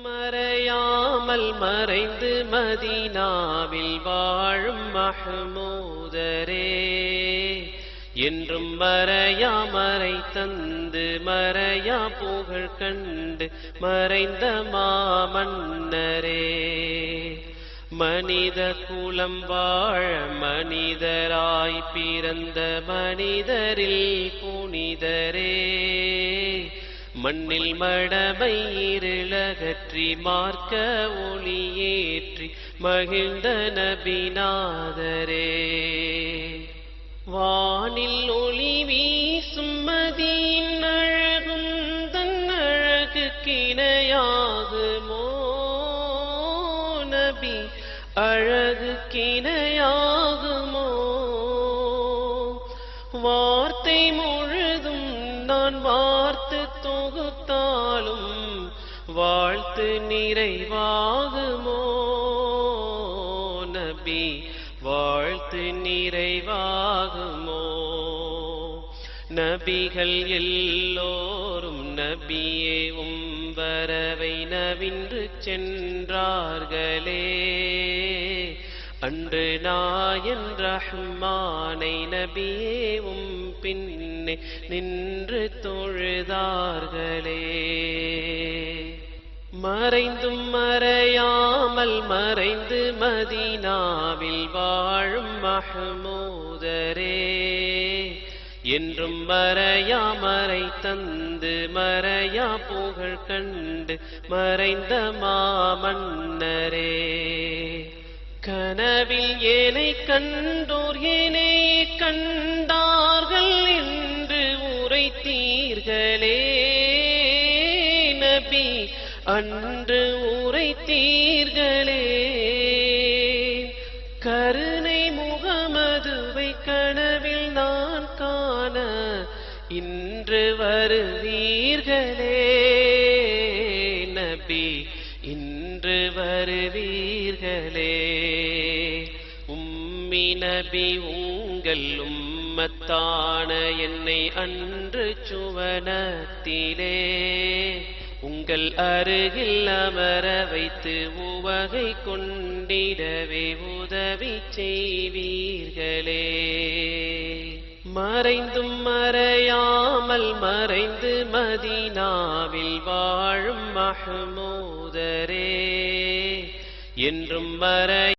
மறையாமல் மறைந்து மதீனாவில் வாழும் மஹ்மூதரே, என்றும் மறையாமறை தந்து மறையா புகழ் கண்டு மறைந்த மாமன்னரே, மனித குலம் வாழ மனிதராய் பிறந்த மனிதரில் புனிதரே, மண்ணில் மடமை இருளகற்றி மார்க்க ஒளியேற்றி மகிழ்ந்த நபிநாதரே, வானில் ஒளி வீசும் மதியின் அழகும் தன் அழகு கிணையாகுமோ நபி, அழகு கிணையாகுமோ, வார்த்தை முழுதும் நான் வார்த்து தொகுத்தாலும் வாழ்த்து நிறைவாகுமோ நபி, வாழ்த்து நிறைவாகுமோ. நபிகள் எல்லோரும் நபியே வரவை நவின்று சென்றார்களே, அன்று நாயன் ரஹ்மானை நபியே பின்னே நின்று தொழுதார்களே, மறைந்தும் மறையாமல் மறைந்து மதீனாவில் வாழும் மஹ்மூதரே, என்றும் மறையாமறை தந்து மறையா புகழ் கண்டு மறைந்த மாமன்னரே, கனவில் ஏனை கண்டோர் ஏனை கண்டார்கள் என்று உரைத்தீர்களே நபி, அன்று உரைத்தீர்களே, கருணை முகமதுவை கனவில் நான் காண இன்று வருவீர்களே நபி, இன்று வருவீர்களே. உம்மி நபி உங்கள் உம்மத்தான என்னை அன்று சுவனத்திலே உங்கள் அருகில் அமர வைத்து உவகை கொண்டிடவே உதவி செய்வீர்களே, மறைந்தும் மறையாமல் மறைந்து மதீனாவில் வாழும் மஹ்மூதரே, என்றும் மறை